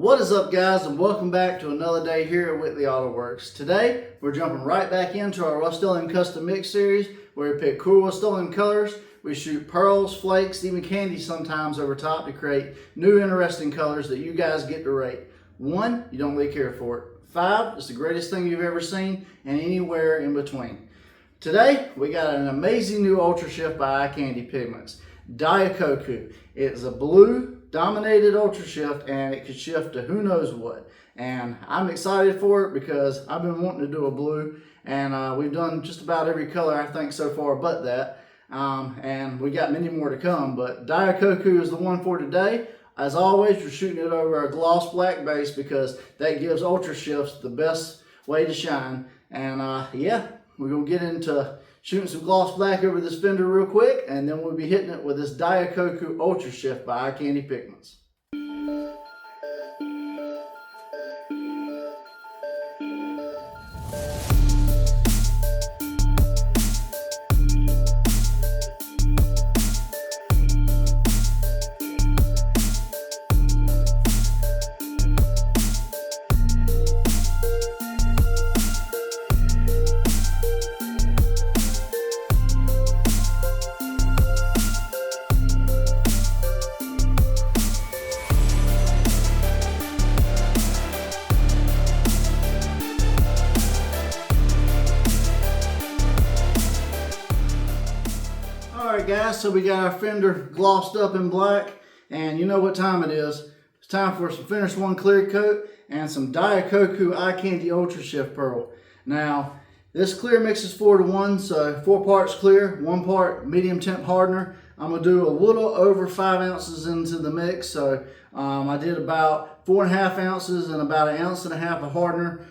What is up, guys, and welcome back to another day here at Whitley Auto Works. Today we're jumping right back into our Rustoleum custom mix series where we pick cool Rustoleum colors. We shoot pearls, flakes, even candy sometimes over top to create new interesting colors that you guys get to rate. 1, you don't really care for it. 5, it's the greatest thing you've ever seen, and anywhere in between. Today we got an amazing new Ultrashift by Eye Candy Pigments. Daikoku. It's a blue dominated Ultrashift and it could shift to who knows what. And I'm excited for it because I've been wanting to do a blue, and we've done just about every color I think so far but that. And we got many more to come, but Daikoku is the one for today. As always, we're shooting it over a gloss black base because that gives Ultrashifts the best way to shine. And yeah, we're gonna get into shooting some gloss black over this fender real quick, and then we'll be hitting it with this Daikoku Ultrashift by Eye Candy Pigments. Alright guys, so we got our fender glossed up in black, and you know what time it is. It's time for some Finish One clear coat and some Daikoku Eye Candy Ultrashift Pearl. Now, this clear mixes 4 to 1, so 4 parts clear, 1 part medium temp hardener. I'm going to do a little over 5 ounces into the mix, so I did about 4.5 ounces and about 1.5 ounces of hardener.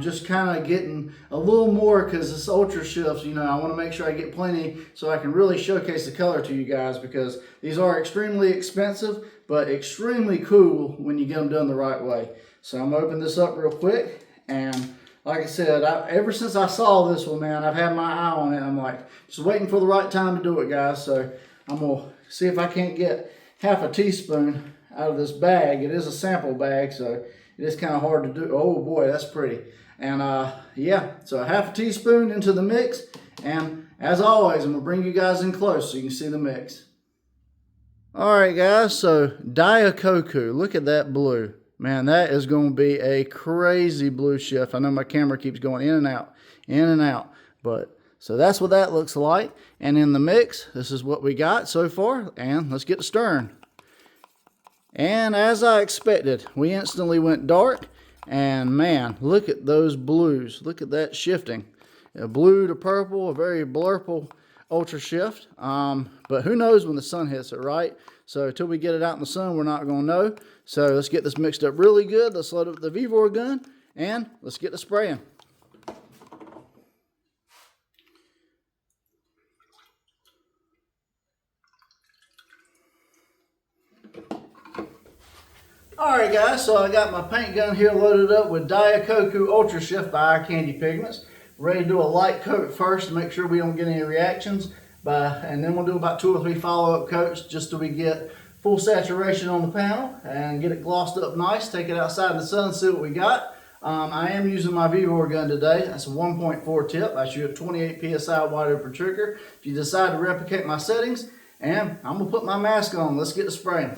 Just kind of getting a little more because this Ultrashift, you know, I want to make sure I get plenty so I can really showcase the color to you guys, because these are extremely expensive but extremely cool when you get them done the right way. So I'm going to open this up real quick, and like I said, ever since I saw this one, man, I've had my eye on it. I'm like, just waiting for the right time to do it, guys. So I'm going to see if I can't get half a teaspoon out of this bag. It is a sample bag, so it is kind of hard to do. Oh boy, that's pretty. And yeah, so a half a teaspoon into the mix. And as always, I'm going to bring you guys in close so you can see the mix. Alright guys, so Daikoku, look at that blue. Man, that is going to be a crazy blue shift. I know my camera keeps going in and out. But so that's what that looks like. And in the mix, this is what we got so far. And let's get to stirring. And as I expected, we instantly went dark. And man, look at those blues. Look at that shifting. A blue to purple, a very blurple Ultrashift. But who knows when the sun hits it, right? So until we get it out in the sun, we're not going to know. So let's get this mixed up really good. Let's load up the Vevor gun and let's get to spraying. Alright guys, so I got my paint gun here loaded up with Daikoku Ultrashift by Eye Candy Pigments. Ready to do a light coat first to make sure we don't get any reactions. And then we'll do about 2 or 3 follow-up coats just till we get full saturation on the panel and get it glossed up nice. Take it outside in the sun and see what we got. I am using my Vevor gun today. That's a 1.4 tip. I shoot at 28 psi wide open trigger. If you decide to replicate my settings, and I'm going to put my mask on. Let's get to spraying.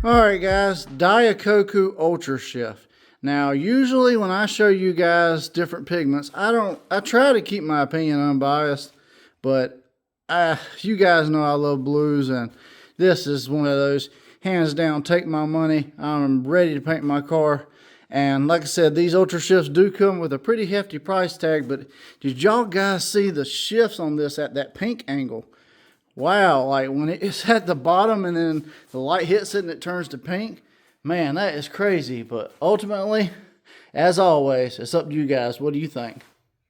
Alright guys, Daikoku Ultrashift. Now usually when I show you guys different pigments, I try to keep my opinion unbiased, but you guys know I love blues, and this is one of those, hands down, take my money. I'm ready to paint my car. And like I said, these Ultrashifts do come with a pretty hefty price tag, but did y'all guys see the shifts on this at that pink angle? Wow, like when it's at the bottom and then the light hits it and it turns to pink, man, that is crazy. But ultimately, as always, it's up to you guys. What do you think?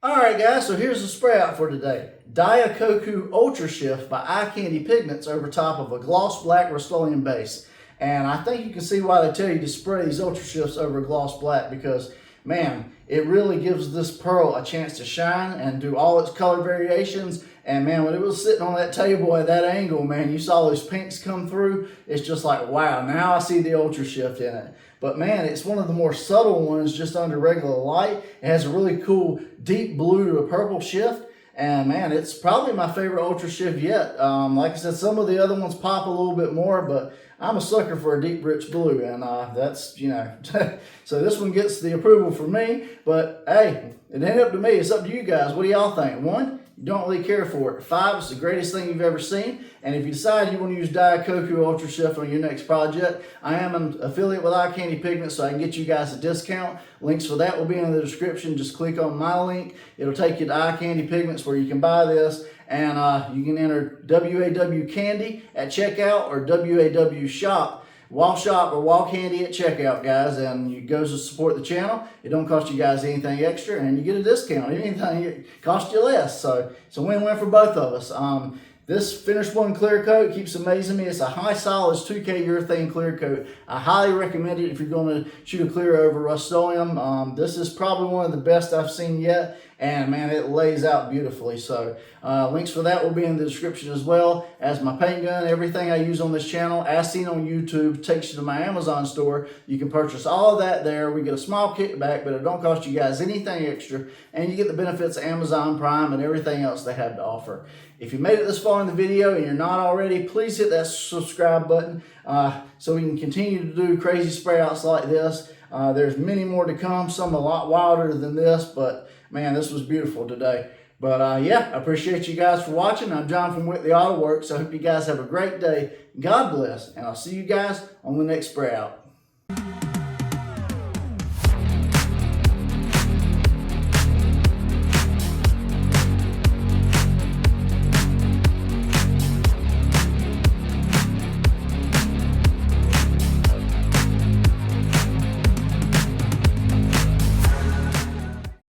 Alright guys, so here's the spray out for today. Daikoku Ultrashift by Eye Candy Pigments over top of a gloss black Rustoleum base. And I think you can see why they tell you to spray these Ultrashifts over gloss black, because, man, it really gives this pearl a chance to shine and do all its color variations. And, man, when it was sitting on that table at that angle, man, you saw those pinks come through. It's just like, wow, now I see the Ultrashift in it. But, man, it's one of the more subtle ones just under regular light. It has a really cool deep blue to a purple shift. And man, it's probably my favorite Ultrashift yet. Like I said, some of the other ones pop a little bit more, but I'm a sucker for a deep, rich blue, and that's, you know, so this one gets the approval for me. But hey, it ain't up to me. It's up to you guys. What do y'all think? 1, you don't really care for it. 5, it's the greatest thing you've ever seen. And if you decide you want to use Daikoku Ultrashift on your next project, I am an affiliate with Eye Candy Pigments, so I can get you guys a discount. Links for that will be in the description. Just click on my link. It'll take you to Eye Candy Pigments where you can buy this. And you can enter WAW Candy at checkout or WAW Shop, Wall Shop or Wall Candy at checkout, guys. And it goes to support the channel. It don't cost you guys anything extra, and you get a discount. Anything it costs you less. So it's a win-win for both of us. This Finish One clear coat keeps amazing me. It's a high solids 2K urethane clear coat. I highly recommend it if you're going to shoot a clear over Rustoleum. This is probably one of the best I've seen yet. And man, it lays out beautifully. So links for that will be in the description as well as my paint gun. Everything I use on this channel, as seen on YouTube, takes you to my Amazon store. You can purchase all of that there. We get a small kickback, but it don't cost you guys anything extra. And you get the benefits of Amazon Prime and everything else they have to offer. If you made it this far in the video and you're not already, please hit that subscribe button so we can continue to do crazy spray outs like this. There's many more to come, some a lot wilder than this, but man, this was beautiful today. But yeah, I appreciate you guys for watching. I'm John from Whitley Auto Works. I hope you guys have a great day. God bless, and I'll see you guys on the next spray out.